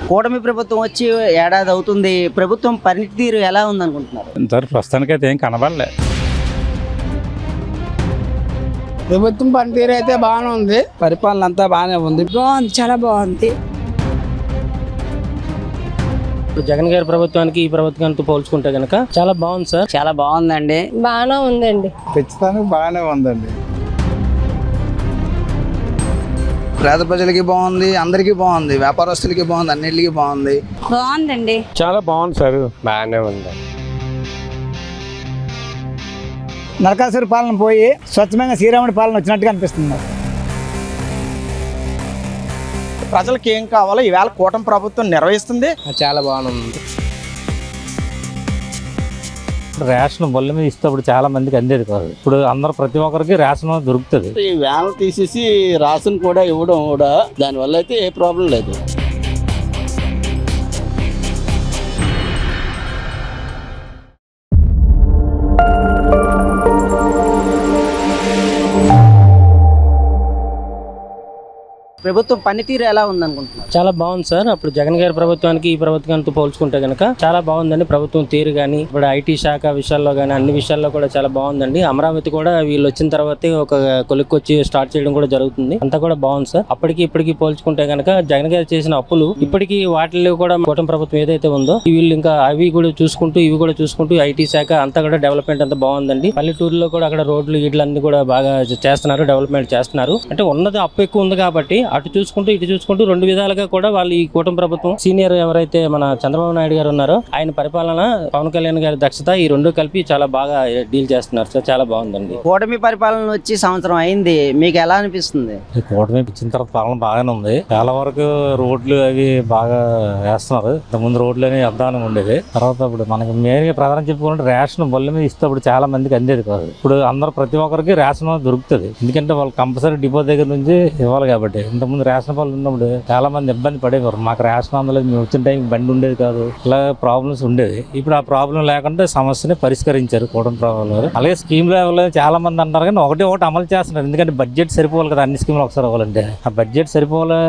కూటమి ప్రభుత్వం వచ్చి ఏడాది అవుతుంది. ప్రభుత్వం పనితీరు ఎలా ఉందనుకుంటున్నారు? సార్ ప్రస్తుతానికైతే ఏం కనబడలే. ప్రభుత్వం పనితీరు అయితే బాగానే ఉంది, పరిపాలన అంతా బాగానే ఉంది. బాగుంది, చాలా బాగుంది. జగన్ గారి ప్రభుత్వానికి ఈ ప్రభుత్వానికి పోల్చుకుంటే కనుక చాలా బాగుంది సార్. చాలా బాగుందండి. బాగానే ఉందండి. ఖచ్చితంగా బాగానే ఉందండి. పేద ప్రజలకి బాగుంది, అందరికీ బాగుంది, వ్యాపారస్తులకి బాగుంది, అన్నిటికీ బాగుంది. బాగుందండి, చాలా బాగుంది సార్, బాగానే ఉంది. నరకాసుర పాలన పోయి స్వచ్ఛమైన శ్రీరాముడి పాలన వచ్చినట్టుగా అనిపిస్తుంది. ప్రజలకు ఏం కావాలో ఈవేళ కూటమి ప్రభుత్వం నిర్వహిస్తుంది. చాలా బాగుంది. రేషన్ బొల్ల మీద ఇస్తే అప్పుడు చాలా మందికి అందేది కాదు. ఇప్పుడు అందరు ప్రతి ఒక్కరికి రేషన్ దొరుకుతుంది. ఈ వ్యాన్ తీసేసి రేషన్ కూడా ఇవ్వడం కూడా దానివల్ల అయితే ఏ ప్రాబ్లం లేదు. ప్రభుత్వం పనితీరు ఎలా ఉందనుకుంటున్నారు? చాలా బాగుంది సార్. అప్పుడు జగన్ గారి ప్రభుత్వానికి ఈ ప్రభుత్వానికి పోల్చుకుంటే కనుక చాలా బాగుందండి. ప్రభుత్వం తీరు కానీ, ఇప్పుడు ఐటీ శాఖ విషయాల్లో కానీ అన్ని విషయాల్లో కూడా చాలా బాగుందండి. అమరావతి కూడా వీళ్ళు వచ్చిన తర్వాతే ఒక కొలిక్కొచ్చి స్టార్ట్ చేయడం కూడా జరుగుతుంది. అంతా కూడా బాగుంది సార్. అప్పటికి ఇప్పటికి పోల్చుకుంటే కనుక జగన్ గారు చేసిన అప్పులు ఇప్పటికీ వాటిల్లో కూడా కూటమి ప్రభుత్వం ఏదైతే ఉందో వీళ్ళు ఇంకా అవి కూడా చూసుకుంటూ ఇవి కూడా చూసుకుంటూ ఐటీ శాఖ అంతా కూడా డెవలప్మెంట్ అంతా బాగుందండి. పల్లెటూరులో కూడా అక్కడ రోడ్లు ఇట్లన్నీ కూడా బాగా చేస్తున్నారు, డెవలప్మెంట్ చేస్తున్నారు. అంటే ఉన్నది అప్పు ఎక్కువ ఉంది కాబట్టి అటు చూసుకుంటూ ఇటు చూసుకుంటూ రెండు విధాలుగా కూడా వాళ్ళు ఈ కూటమి ప్రభుత్వం సీనియర్ ఎవరైతే మన చంద్రబాబు నాయుడు గారు ఉన్నారో ఆయన పరిపాలన, పవన్ కళ్యాణ్ గారి దక్షత ఈ రెండు కలిపి చాలా బాగా డీల్ చేస్తున్నారు సార్. చాలా బాగుందండి. కూటమి పరిపాలన వచ్చి సంవత్సరం అయింది, మీకు ఎలా అనిపిస్తుంది? కూటమి ఇచ్చిన తర్వాత పాలన బాగానే ఉంది. చాలా వరకు రోడ్లు అవి బాగా వేస్తున్నారు. ఇంతకుముందు రోడ్లు అనేవి అద్దానం ఉండేది. తర్వాత ఇప్పుడు మనకి మెయిన్గా ప్రధానం చెప్పుకుంటే రేషన్ బొల్ల మీద ఇస్తే అప్పుడు చాలా మందికి అందేది కాదు. ఇప్పుడు అందరు ప్రతి ఒక్కరికి రేషన్ దొరుకుతుంది. ఎందుకంటే వాళ్ళు కంపల్సరీ డిపో దగ్గర నుంచి ఇవ్వాలి కాబట్టి. ఇంతకుముందు రేషన్ పాలు ఉన్నప్పుడు చాలా మంది ఇబ్బంది పడేవారు. మాకు రేషన్ అందలేదు, మేము వచ్చిన టైం బండి ఉండేది కాదు, ఇలా ప్రాబ్లమ్స్ ఉండేది. ఇప్పుడు ఆ ప్రాబ్లం లేకుండా సమస్యని పరిష్కరించారు కూటమి ప్రభుత్వం. అలాగే స్కీమ్లు ఇవ్వలేదు చాలా మంది అంటారు, కానీ ఒకటి అమలు చేస్తున్నారు. ఎందుకంటే బడ్జెట్ సరిపోవాలి కదా, అన్ని స్కీములు ఒకసారి అవ్వాలంటే. ఆ బడ్జెట్ సరిపోలే,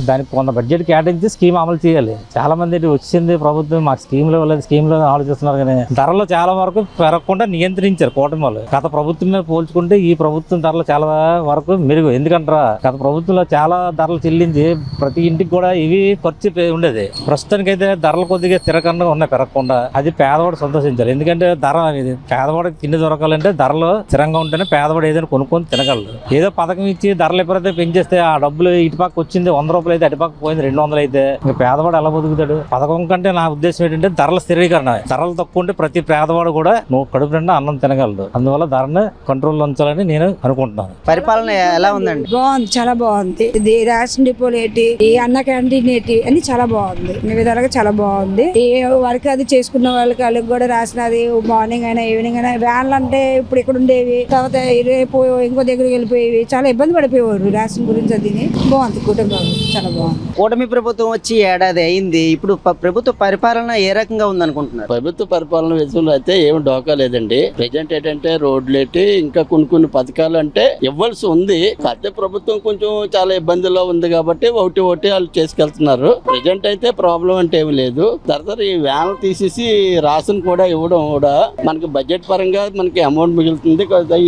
దానికి కొంత బడ్జెట్ కేటాయించి స్కీమ్ అమలు చేయాలి. చాలా మంది వచ్చింది ప్రభుత్వం మాకు స్కీమ్లు ఇవ్వలేదు, స్కీమ్లు ఆలోచిస్తున్నారు, కానీ ధరలు చాలా వరకు పెరగకుండా నియంత్రించారు కూటమి వాళ్ళు. గత ప్రభుత్వం మీద పోల్చుకుంటే ఈ ప్రభుత్వం ధరలు చాలా వరకు మెరుగు. ఎందుకంటారా, గత ప్రభుత్వంలో చాలా ధరలు చెల్లించి ప్రతి ఇంటికి కూడా ఇవి ఖర్చు ఉండేది. ప్రస్తుతానికైతే ధరలు కొద్దిగా స్థిరకంగా ఉన్నాయి, పెరగకుండా. అది పేదవాడు సంతోషించాలి. ఎందుకంటే ధర అనేది పేదవాడికి తిండి దొరకాలంటే ధరలు స్థిరంగా ఉంటేనే పేదవాడు ఏదైనా కొనుక్కొని తినగలడు. ఏదో పథకం ఇచ్చి ధరలు ఎప్పుడైతే పెంచేస్తే ఆ డబ్బులు ఇటుపక్క వచ్చింది 100 రూపాయలు అయితే అటుపక్క పోయింది 200 అయితే ఇంకా పేదవాడు ఎలా బతుకుతాడు? పథకం కంటే నా ఉద్దేశం ఏంటంటే ధరల స్థిరీకరణ. ధరలు తక్కువ ఉంటే ప్రతి పేదవాడు కూడా నువ్వు కడుపు నిండా అన్నం తినగలడు. అందువల్ల ధరను కంట్రోల్లో ఉంచాలని నేను అనుకుంటున్నాను. పరిపాలన ఎలా ఉందండి? బాగుంది, చాలా బాగుంది. ఇది రేషన్ డిపోలు ఏంటి, ఈ అన్న క్యాంటీన్ ఏంటి అని చాలా బాగుంది. అన్ని విధాలుగా చాలా బాగుంది. ఏ వర్క్ అది చేసుకున్న వాళ్ళకి కూడా రేషన్ అది మార్నింగ్ అయినా ఈవినింగ్ అయినా. వ్యాన్లు అంటే ఇప్పుడు ఇక్కడ ఉండేవి, తర్వాత రేపు ఇంకో దగ్గరికి వెళ్ళిపోయేవి, చాలా ఇబ్బంది పడిపోయేవారు రేషన్ గురించి. అది బాగుంది, కుటుంబం చాలా బాగుంది. కూటమి ప్రభుత్వం వచ్చి ఏడాది అయింది. ఇప్పుడు ప్రభుత్వ పరిపాలన ఏ రకంగా ఉందనుకుంటున్నారు? ప్రభుత్వ పరిపాలన విషయంలో అయితే ఏమి డోకా లేదండి. ప్రజెంట్ ఏంటంటే రోడ్లు ఏంటి, ఇంకా కొన్ని పథకాలు అంటే ఇవ్వాల్సి ఉంది. అదే ప్రభుత్వం కొంచెం చాలా ఇబ్బందుల్లో ఉంది కాబట్టి ఒకటి వాళ్ళు చేసుకెళ్తున్నారు. ప్రజెంట్ అయితే ప్రాబ్లం అంటే ఏమి లేదు. తర్వాత ఈ వ్యాన్ తీసేసి రేషన్ కూడా ఇవ్వడం కూడా మనకి బడ్జెట్ పరంగా మనకి అమౌంట్ మిగులుతుంది.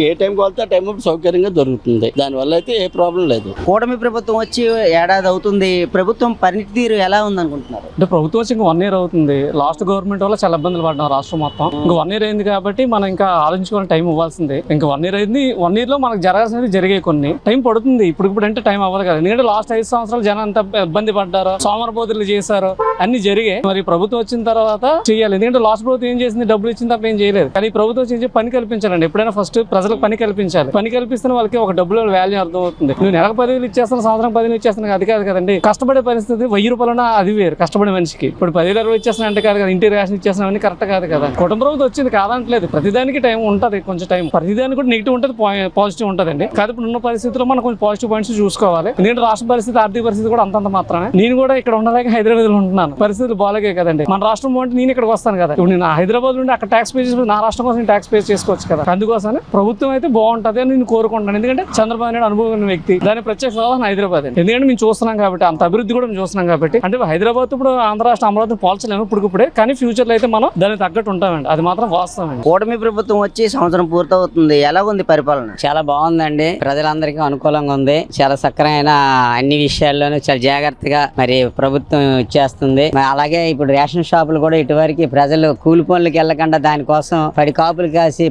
ఏ టైం కావాలితే ఆ టైం సౌకర్యంగా దొరుకుతుంది. దానివల్ల అయితే ఏ ప్రాబ్లం లేదు. కూటమి ప్రభుత్వం వచ్చి ఏడాది అవుతుంది. ప్రభుత్వం పనితీరు ఎలా ఉందనుకుంటున్నారు? అంటే ప్రభుత్వం వచ్చి ఇంకా 1 year అవుతుంది. లాస్ట్ గవర్నమెంట్ వల్ల చాలా ఇబ్బందులు పడ్డాం రాష్ట్రం మొత్తం. ఇంకా 1 year అయింది కాబట్టి మనం ఇంకా ఆలోచించుకునే టైం ఇవ్వాల్సిందే. ఇంకా 1 year అయింది. 1 year లో మనకు జరగాల్సినవి జరిగే కొన్ని టైం పడుతుంది. ఇప్పుడు అంటే టైం అవ్వదు కదా. ఎందుకంటే లాస్ట్ 5 సంవత్సరాలు జనం అంత ఇబ్బంది పడ్డారు, సోమరపోతులు చేశారు, అన్ని జరిగాయి. మరి ప్రభుత్వం వచ్చిన తర్వాత చేయాలి. ఎందుకంటే లాస్ట్ ప్రభుత్వం ఏం చేసింది, డబ్బులు ఇచ్చిన తప్ప ఏం చేయలేదు. కానీ ప్రభుత్వం చేసి పని కల్పించాలండి. ఎప్పుడైనా ఫస్ట్ ప్రజలకు పని కల్పించాలి. పని కల్పిస్తే వాళ్ళకి ఒక డబ్బుల వాల్యూ అర్థం అవుతుంది. నువ్వు నెలకు 10,000 ఇచ్చేస్తాను, సంవత్సరం 10,000 ఇచ్చేస్తాను, అది కాదు కదండి. కష్టపడే పరిస్థితి 1000 రూపాయలు అది వేరు కష్టపడే మనిషికి. ఇప్పుడు 10,000 ఇచ్చేస్తాను అంటే కాదు కదా, ఇంటి రేషన్ ఇచ్చేస్తాను అన్ని కరెక్ట్ కాదు కదా. కుటుంబ ప్రభుత్వం వచ్చింది కాదంటలేదు. ప్రతిదానికి టైం ఉంటుంది, కొంచెం టైం. ప్రతిదానికి కూడా నెగిటివ్ ఉంటుంది, పాజిటివ్ ఉంటుందండి. కాదు ఇప్పుడు ఉన్న పరిస్థితుల్లో మనం కొంచెం పాజిటివ్ పాయింట్స్ చూసుకోవాలి. ఎందుకంటే ఎందుకంటే రాష్ట్ర పరిస్థితి ఆర్థిక పరిస్థితి కూడా అంతంత మాత్రమే. నేను కూడా ఇక్కడ ఉండలేక హైదరాబాద్ లో ఉంటున్నాను, పరిస్థితులు బాగాలే కదండి. మన రాష్ట్రం బాగుంటే నేను ఇక్కడికి వస్తాను కదా. ఇప్పుడు నేను హైదరాబాద్ నుండి అక్కడ ట్యాక్స్ పే చేసి నా రాష్ట్రం కోసం ట్యాక్స్ పే చేసుకోవచ్చు కదా. అందుకోసమే ప్రభుత్వం అయితే బాగుంటది అని నేను కోరుకుంటున్నాను. ఎందుకంటే చంద్రబాబు నాయుడు అనుభవం ఉన్న వ్యక్తి, దాని ప్రత్యేక సలహా హైదరాబాద్ అండి. ఎందుకంటే మేము చూస్తున్నాం కాబట్టి, అంత అభివృద్ధి కూడా మేము చూస్తున్నాం కాబట్టి. అంటే హైదరాబాద్ ఇప్పుడు ఆంధ్ర రాష్ట్రం అమరావతిని పోల్చలేము ఇప్పుడే, కానీ ఫ్యూచర్ లో అయితే మనం దానికి తగ్గట్టు ఉంటామండి. అది మాత్రం వాస్తవం అండి. కూటమి ప్రభుత్వం వచ్చి సంవత్సరం పూర్తవుతుంది, ఎలా ఉంది పరిపాలన? చాలా బాగుందండి, ప్రజలందరికీ అనుకూలంగా ఉంది. చాలా సక్రమైన అన్ని విషయాల్లోనూ చాలా జాగ్రత్తగా మరి ప్రభుత్వం ఇచ్చేస్తుంది. అలాగే ఇప్పుడు రేషన్ షాపులు కూడా ఇటువరకు ప్రజలు కూలి పనులకు వెళ్ళకుండా దానికోసం పడి కాపులు కాసి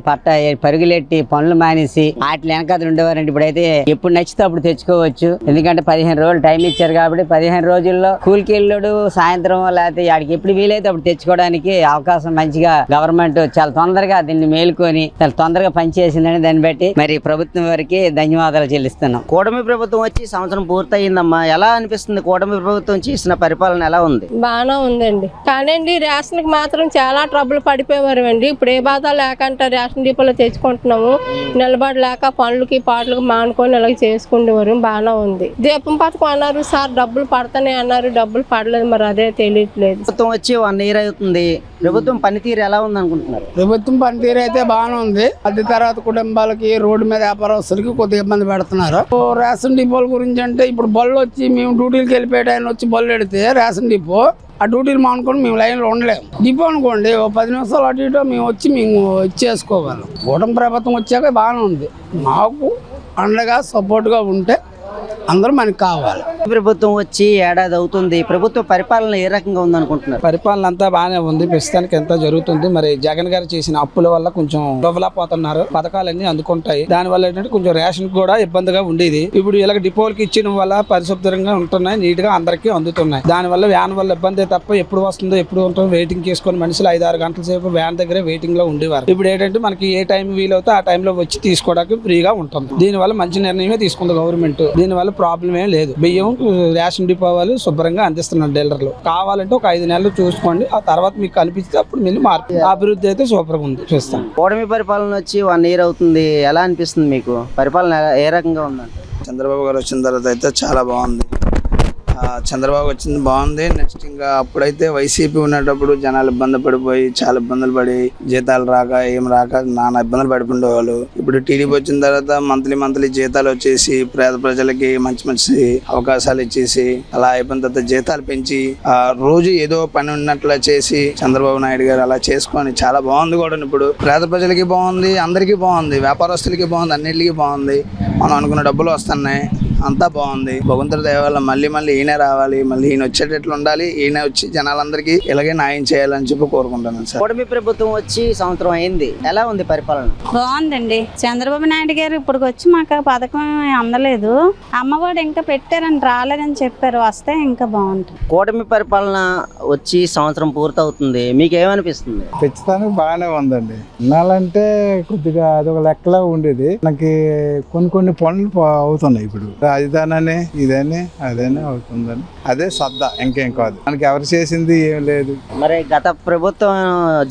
పరుగులెట్టి పనులు మానేసి వాటి వెనకాల ఉండేవారండి. ఇప్పుడైతే ఎప్పుడు నచ్చితే అప్పుడు తెచ్చుకోవచ్చు. ఎందుకంటే 15 రోజులు టైం ఇచ్చారు కాబట్టి 15 రోజుల్లో కూలికి వెళ్ళాడు సాయంత్రం లేకపోతే వాడికి ఎప్పుడు వీలైతే అప్పుడు తెచ్చుకోవడానికి అవకాశం మంచిగా గవర్నమెంట్ చాలా తొందరగా దీన్ని మేలుకొని చాలా తొందరగా పనిచేసిందని దాన్ని బట్టి మరి ప్రభుత్వం వారికి ధన్యవాదాలు చెల్లిస్తున్నాం. కూటమి ప్రభుత్వం వచ్చి సంవత్సరం పూర్తయిందమ్మా, ఎలా అనిపిస్తుంది? కూటమి ప్రభుత్వం చేసిన పరిపాలన ఎలా ఉంది? బాగానే ఉందండి, కానీ రేషన్ కి మాత్రం చాలా ట్రబుల్ పడిపోయేవారు అండి. ఇప్పుడు ఏ బాధ లేకుండా రేషన్ డిపోలో తెచ్చుకుంటున్నాము. నిలబడలేక పనులకి పాటలకి మానుకొని ఇలా చేసుకునేవారు. బాగానే ఉంది. దీపం పథకం అన్నారు సార్, డబ్బులు పడతానే అన్నారు, డబ్బులు పడలేదు, మరి అదే తెలియట్లేదు. ప్రభుత్వం వచ్చి 1 year అవుతుంది, ప్రభుత్వం పనితీరు ఎలా ఉంది అనుకుంటున్నారు? ప్రభుత్వం పనితీరు అయితే బాగానే ఉంది. అది తర్వాత కుటుంబాలకి రోడ్డు మీద వ్యాపారస్తులకి కొద్దిగా ఇబ్బంది పెడుతున్నారు. రేషన్ డిపోల గురించి అంటే ఇప్పుడు బళ్ళు వచ్చి మేము డ్యూటీలకు వెళ్ళిపోయే ఆయన వచ్చి బళ్ళు పెడితే రేషన్ డిపో ఆ డ్యూటీలు మానుకొని మేము లైన్లో ఉండలేము. డిపో అనుకోండి 10 నిమిషాలు అటు ఇటు మేము వచ్చి మేము ఇచ్చేసుకోగలం. కూటమి ప్రభుత్వం వచ్చాక బాగానే ఉంది. మాకు అండగా సపోర్ట్గా ఉంటే అందరూ మనకి కావాలి. ప్రభుత్వం వచ్చి ఏడాది అవుతుంది, ప్రభుత్వ పరిపాలన ఏ రకంగా ఉంది అనుకుంటున్నారు? పరిపాలన అంతా బాగానే ఉంది, ప్రస్తుతానికి ఎంత జరుగుతుంది. మరి జగన్ గారు చేసిన అప్పుల వల్ల కొంచెం డెవలప్ పథకాలన్నీ అందుకుంటాయి. దాని వల్ల ఏంటంటే కొంచెం రేషన్ కూడా ఇబ్బందిగా ఉండేది. ఇప్పుడు ఇలా డిపోలకి ఇచ్చిన వల్ల పరిశుభ్రంగా ఉంటున్నాయి, నీట్ గా అందరికీ అందుతున్నాయి. దాని వల్ల వ్యాన్ వల్ల ఇబ్బంది తప్ప ఎప్పుడు వస్తుందో ఎప్పుడు ఉంటుందో వెయిటింగ్ చేసుకుని మనుషులు 5-6 గంటల సేపు వ్యాన్ దగ్గరే వెయిటింగ్ లో ఉండేవారు. ఇప్పుడు ఏంటంటే మనకి ఏ టైం వీలవుతే ఆ టైంలో వచ్చి తీసుకోవడానికి ఫ్రీగా ఉంటుంది. దీనివల్ల మంచి నిర్ణయమే తీసుకుంది గవర్నమెంట్. దీనివల్ల ప్రాబ్లం ఏం లేదు. బియ్యం రేషన్ డిపో వాళ్ళు శుభ్రంగా అందిస్తున్నారు డీలర్లు. కావాలంటే ఒక 5 నెలలు చూసుకోండి, ఆ తర్వాత మీకు కనిపిస్తే అప్పుడు మీరు మార్పు. అభివృద్ధి అయితే సూపర్ గా ఉంది. చూస్తాం. కూటమి పరిపాలన వచ్చి 1 year అవుతుంది, ఎలా అనిపిస్తుంది మీకు? పరిపాలన ఏ రకంగా ఉందంటే? చంద్రబాబు గారు వచ్చిన తర్వాత అయితే చాలా బాగుంది. చంద్రబాబు వచ్చింది బాగుంది. నెక్స్ట్ ఇంకా అప్పుడైతే వైసీపీ ఉన్నప్పుడు జనాలు ఇబ్బంది పడిపోయి చాలా ఇబ్బందులు పడి జీతాలు రాక ఏం రాక నానా ఇబ్బందులు పడుకుండేవాళ్ళు. ఇప్పుడు టీడీపీ వచ్చిన తర్వాత మంత్లీ జీతాలు వచ్చేసి పేద ప్రజలకి మంచి అవకాశాలు ఇచ్చేసి అలా అయిపోయిన తర్వాత జీతాలు పెంచి రోజు ఏదో పని ఉన్నట్లు చేసి చంద్రబాబు నాయుడు గారు అలా చేసుకొని చాలా బాగుంది కూడా. ఇప్పుడు పేద ప్రజలకి బాగుంది, అందరికీ బాగుంది, వ్యాపారస్తులకి బాగుంది, అన్నింటికి బాగుంది. మనం అనుకున్న డబ్బులు వస్తున్నాయి, అంతా బాగుంది. భగవంతుడి దయ వల్ల మళ్ళీ ఈయన రావాలి, మళ్ళీ ఈయన వచ్చేటట్లు ఉండాలి. ఈయన వచ్చి జనాలందరికీ ఇలాగే న్యాయం చేయాలని చెప్పి కోరుకుంటున్నాను సార్. కూటమి ప్రభుత్వం వచ్చి సంవత్సరం అయింది, ఎలా ఉంది పరిపాలన? బాగుందండి. చంద్రబాబు నాయుడు గారు ఇప్పుడు వచ్చి మాకు పథకం అందలేదు, అమ్మఒడి ఇంకా పెట్టారని రాలేదని చెప్పారు, వస్తే ఇంకా బాగుంటుంది. కూటమి పరిపాలన వచ్చి సంవత్సరం పూర్తవుతుంది, మీకు ఏమనిపిస్తుంది? ఖచ్చితంగా బాగానే ఉందండి. వినాలంటే కొద్దిగా అదొక లెక్కలా ఉండేది. మనకి కొన్ని పనులు అవుతున్నాయి. ఇప్పుడు రాజధాని ఇదని అదేనే అవుతుందని అదే సద్దా, ఇంకేం కాదు. మనకి ఎవరు చేసింది ఏం లేదు. మరి గత ప్రభుత్వం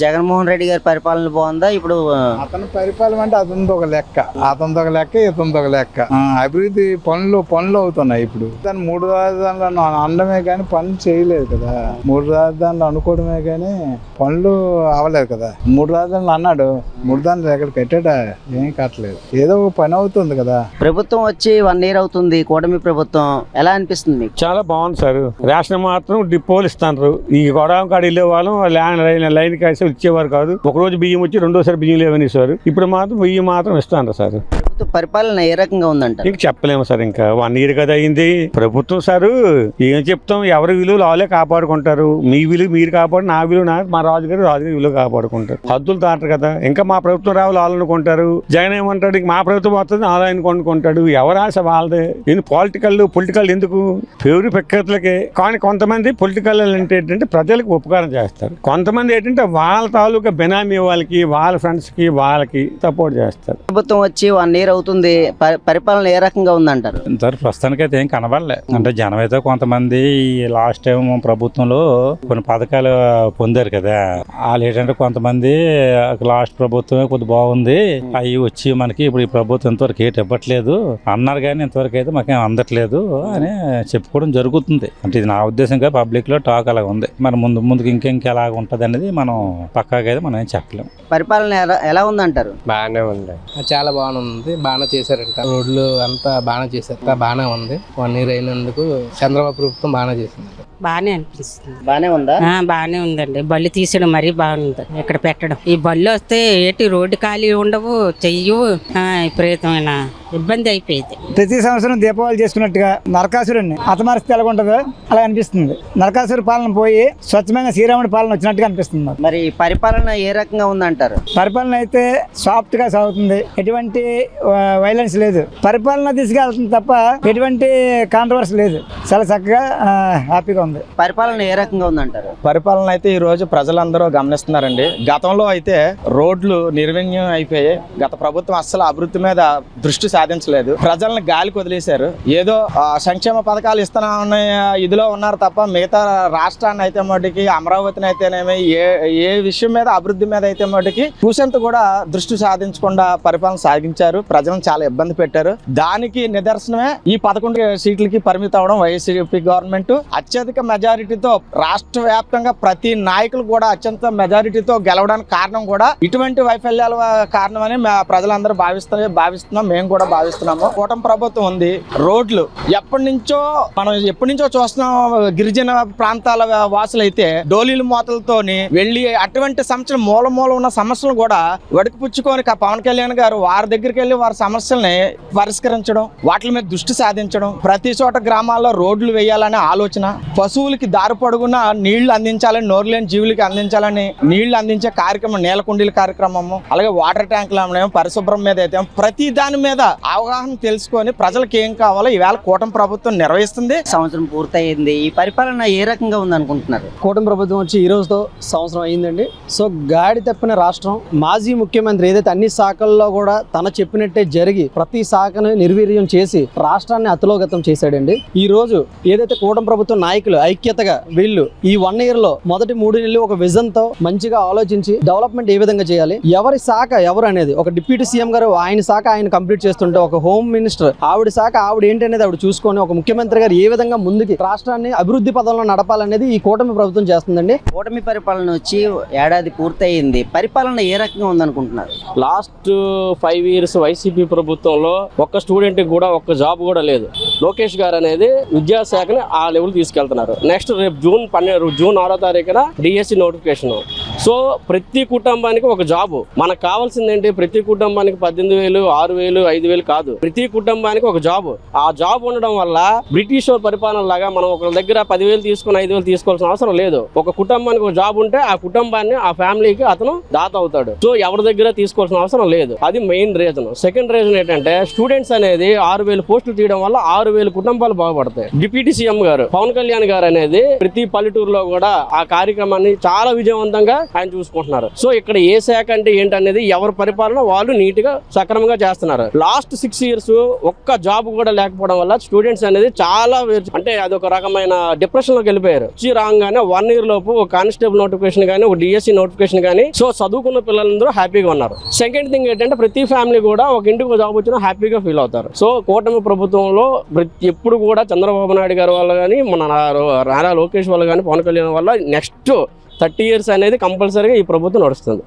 జగన్మోహన్ రెడ్డి గారి పరిపాలన బాగుందా? ఇప్పుడు అతని పరిపాలన అంటే అతనిది ఒక లెక్క, ఇతనిది ఒక లెక్క. అభివృద్ధి పనులు అవుతున్నాయి. ఇప్పుడు దాన్ని 3 రాజధానులు అనడమే కానీ పనులు చేయలేదు కదా. 3 రాజధానులు అనుకోవడమే కానీ పనులు అవ్వలేదు కదా. 3 రాజధానులు అన్నాడు, 3 దానిలో ఎక్కడ కట్టాడా? ఏం కట్టలేదు. ఏదో ఒక పని అవుతుంది కదా. ప్రభుత్వం వచ్చి 1 year అవుతుంది, కూటమి ప్రభుత్వం, ఎలా అనిపిస్తుంది మీకు? చాలా బాగుంది సార్. రేషన్ మాత్రం డిపోలు ఇస్తున్నారు. ఈ గొడవ కాడ వెళ్ళే వాళ్ళం లైన్ కాసి ఇచ్చేవారు కాదు. ఒక రోజు బియ్యం వచ్చి 2వ బియ్యం లేవనేసారు. ఇప్పుడు మాత్రం బియ్యం మాత్రం ఇస్తున్నారు సార్. ప్రభుత్వ పరిపాలన ఏ రకంగా ఉందంట? ఇంక చెప్పలేము సార్. ఇంకా 1 year కదా అయింది ప్రభుత్వం సార్. ఏం చెప్తాం, ఎవరి విలువలు వాళ్ళే కాపాడుకుంటారు. మీ విలువ మీరు కాపాడు, నా విలువ మా రాజుగారి విలువ కాపాడుకుంటారు. హద్దులు దాటరు కదా. ఇంకా మా ప్రభుత్వం రావాలి వాళ్ళు అనుకుంటారు. జగన్ ఏమంటాడు, ఇంక మా ప్రభుత్వం వస్తుంది అలా అనుకుంటాడు. ఎవరు ఆశ వాళ్ళదే. పొలిటికల్ ఎందుకు ఫేవరీ పెక్కర్లకే. కానీ కొంతమంది పొలిటికల్ అంటే ఏంటంటే ప్రజలకు ఉపకారం చేస్తారు. కొంతమంది ఏంటంటే వాళ్ళ తాలూకా బెనామీ వాళ్ళకి, వాళ్ళ ఫ్రెండ్స్ కి, వాళ్ళకి సపోర్ట్ చేస్తారు. ప్రభుత్వం వచ్చి 1 year ఇయర్ అవుతుంది, పరిపాలన ఏ రకంగా ఉందంటారు? ఇంతవరకు ప్రస్తుతానికి అయితే ఏం కనబడలే. అంటే జనం అయితే కొంతమంది లాస్ట్ టైం ప్రభుత్వంలో కొన్ని పథకాలు పొందారు కదా, వాళ్ళు ఏంటంటే కొంతమంది లాస్ట్ ప్రభుత్వమే కొద్ది బాగుంది, అవి వచ్చి మనకి ఇప్పుడు ఈ ప్రభుత్వం ఇంతవరకు ఏటి ఇవ్వట్లేదు అన్నారు, కానీ ఇంతవరకు అయితే మాకేం అందట్లేదు అని చెప్పుకోవడం జరుగుతుంది. అంటే ఇది నా ఉద్దేశంగా పబ్లిక్ లో టాక్ అలాగ ఉంది. మరి ముందుకు ఇంకెలాగ ఉంటది అనేది మనం పక్కాగా అయితే మనం ఏం చెప్పలేము. పరిపాలన ఎలా ఉందంటారు? బాగానే ఉంది, చాలా బాగుంది, బాగానే చేశారంట. రోడ్లు అంతా బాగానే చేశారు, బాగానే ఉంది. 1 year అయినందుకు చంద్రబాబు ప్రభుత్వం బాగానే చేసింది. బాగానే అనిపిస్తుంది. బానే ఉందా? బాగానే ఉందండి. బళ్ళు తీసడం మరీ బాగుంది. ఇక్కడ పెట్టడం, ఈ బళ్ళు వస్తే ఏటి రోడ్డు ఖాళీ ఉండవు, చెయ్యవు, విపరీతమైన ఇబ్బంది అయిపోయింది. ప్రతి సంవత్సరం దీపావళి చేసుకున్నట్టుగా నరకాసురుడిని హతమారిస్తే ఎలా ఉంటుందో అలా అనిపిస్తుంది. నరకాసురు పాలన పోయి స్వచ్ఛమైన శ్రీరాముడి పాలన వచ్చినట్టుగా అనిపిస్తుంది. మరి పరిపాలన ఏ రకంగా ఉందంటారు? పరిపాలన అయితే సాఫ్ట్ గా సాగుతుంది, ఎటువంటి వైలెన్స్ లేదు. పరిపాలన తీసుకెళ్తుంది తప్ప ఎటువంటి కాంట్రవర్సీ లేదు. చాలా చక్కగా హ్యాపీగా ఉంది. పరిపాలన ఏ రకంగా ఉందంటారు? పరిపాలన అయితే ఈ రోజు ప్రజలందరూ గమనిస్తున్నారండి. గతంలో అయితే రోడ్లు నిర్వీణ్యం అయిపోయి గత ప్రభుత్వం అస్సలు అభివృద్ధి మీద దృష్టి సాధించలేదు. ప్రజల్ని గాలికి వదిలేశారు. ఏదో సంక్షేమ పథకాలు ఇస్తున్నా ఇదిలో ఉన్నారు తప్ప మిగతా రాష్ట్రాన్ని అయితే మటుకి, అమరావతిని అయితేనేమి, ఏ విషయం మీద అభివృద్ధి మీద అయితే మటుకి కూసంత కూడా దృష్టి సాధించకుండా పరిపాలన సాగించారు. ప్రజలను చాలా ఇబ్బంది పెట్టారు. దానికి నిదర్శనమే ఈ 11 సీట్లకి పరిమితం అవడం వైసీపీ గవర్నమెంట్. అత్యధిక మెజారిటీతో రాష్ట్ర వ్యాప్తంగా ప్రతి నాయకులు కూడా అత్యంత మెజారిటీతో గెలవడానికి కారణం కూడా ఇటువంటి వైఫల్యాల కారణమని ప్రజలందరూ భావిస్తున్నాం. మేము కూడా భావిస్తున్నాము. కూటమి ప్రభుత్వం ఉంది. రోడ్లు ఎప్పటి నుంచో చూస్తున్నాం. గిరిజన ప్రాంతాల వాసులైతే డోలీల మోతలతోని వెళ్ళి అటువంటి సమస్యలు మూల ఉన్న సమస్యలు కూడా వడికిపుచ్చుకొని పవన్ కళ్యాణ్ గారు వారి దగ్గరికి వెళ్ళి వారి సమస్యల్ని పరిష్కరించడం, వాటి మీద దృష్టి సాధించడం, ప్రతి చోట గ్రామాల్లో రోడ్లు వేయాలనే ఆలోచన, పశువులకి దారి పొడుగున నీళ్లు అందించాలని, నోరులేని జీవులకి అందించాలని నీళ్లు అందించే కార్యక్రమం, నీళ్ళ కుండీల కార్యక్రమము, అలాగే వాటర్ ట్యాంకులు అమ్మడం, పరిశుభ్రం మీద అయితే ప్రతి దాని మీద అవగాహన తెలుసుకొని ప్రజలకు ఏం కావాలో ఈవేళ కూటమి ప్రభుత్వం నిర్వహిస్తుంది. సంవత్సరం పూర్తయింది. ఈ పరిపాలన ఏ రకంగా ఉంది అనుకుంటున్నారు? కూటమి ప్రభుత్వం వచ్చి ఈ రోజుతో సంవత్సరం అయిందండి. సో గాడి తప్పిన రాష్ట్రం. మాజీ ముఖ్యమంత్రి ఏదైతే అన్ని శాఖల్లో కూడా తన చెప్పినట్టే జరిగి ప్రతి శాఖను నిర్వీర్యం చేసి రాష్ట్రాన్ని అతిలోగతం చేశాడండి. ఈ రోజు ఏదైతే కూటమి ప్రభుత్వం నాయకులు ఐక్యతగా వీళ్ళు ఈ 1 year లో మొదటి 3 నెలలు ఒక విజన్ తో మంచిగా ఆలోచించి డెవలప్మెంట్ ఏ విధంగా చేయాలి, ఎవరి శాఖ ఎవరు అనేది, ఒక డిప్యూటీ సీఎం గారు ఆయన శాఖ ఆయన కంప్లీట్ చేస్తుంటే, ఒక హోమ్ మినిస్టర్ ఆవిడ శాఖ ఆవిడ ఏంటి అనేది ఆవిడ చూసుకొని, ఒక ముఖ్యమంత్రి గారు ఏ విధంగా ముందుకి రాష్ట్రాన్ని అభివృద్ధి పదంలో నడపాలనేది ఈ కూటమి ప్రభుత్వం చేస్తుందండి. కూటమి పరిపాలన వచ్చి ఏడాది పూర్తయింది. పరిపాలన ఏ రకంగా ఉందనుకుంటున్నారు? లాస్ట్ 5 years వైసీపీ ప్రభుత్వంలో ఒక్క స్టూడెంట్ కూడా ఒక్క జాబ్ కూడా లేదు. లోకేష్ గారు అనేది విద్యాశాఖని ఆ లెవెల్ తీసుకెళ్తున్నారు. నెక్స్ట్ రేపు జూన్ 6వ తారీఖున డిఎస్సి నోటిఫికేషన్. సో ప్రతి కుటుంబానికి ఒక జాబు. మనకు కావాల్సిందేంటి, ప్రతి కుటుంబానికి 18,000, 6,000, 5,000 కాదు, ప్రతి కుటుంబానికి ఒక జాబు. ఆ జాబ్ ఉండడం వల్ల బ్రిటిష్ పరిపాలన లాగా మనం ఒక దగ్గర 10,000 తీసుకుని 5,000 తీసుకోవాల్సిన అవసరం లేదు. ఒక కుటుంబానికి ఒక జాబ్ ఉంటే ఆ కుటుంబాన్ని, ఆ ఫ్యామిలీకి అతను దాత అవుతాడు. సో ఎవరి దగ్గర తీసుకోవాల్సిన అవసరం లేదు. అది మెయిన్ రీజన్. సెకండ్ రీజన్ ఏంటంటే స్టూడెంట్స్ అనేది 6,000 పోస్టులు తీయడం వల్ల 6,000 కుటుంబాలు బాగుపడతాయి. డిప్యూటీ సీఎం గారు పవన్ కళ్యాణ్ గారు అనేది ప్రతి పల్లెటూరులో కూడా ఆ కార్యక్రమాన్ని చాలా విజయవంతంగా ఆయన చూసుకుంటున్నారు. సో ఇక్కడ ఏ శాఖ అంటే ఏంటనేది ఎవరి పరిపాలన వాళ్ళు నీట్ గా సక్రమంగా చేస్తున్నారు. లాస్ట్ 6 years ఒక్క జాబ్ కూడా లేకపోవడం వల్ల స్టూడెంట్స్ అనేది చాలా అంటే అదొక రకమైన డిప్రెషన్ లోకి వెళ్ళిపోయారు. రాగానే 1 year లోపు ఒక కానిస్టేబుల్ నోటిఫికేషన్ కానీ, ఒక డిఎస్సి నోటిఫికేషన్ కానీ, సో చదువుకున్న పిల్లలందరూ హ్యాపీగా ఉన్నారు. సెకండ్ థింగ్ ఏంటంటే ప్రతి ఫ్యామిలీ కూడా ఒక ఇంటికి ఒక జాబ్ వచ్చినా హ్యాపీగా ఫీల్ అవుతారు. సో కూటమి ప్రభుత్వంలో ఎప్పుడు కూడా చంద్రబాబు నాయుడు గారి వల్ల కానీ, మన నారా లోకేష్ వల్ల కానీ, పవన్ కళ్యాణ్ వల్ల నెక్స్ట్ 30 years అనేది కంపల్సరీగా ఈ ప్రభుత్వం నడుస్తుంది.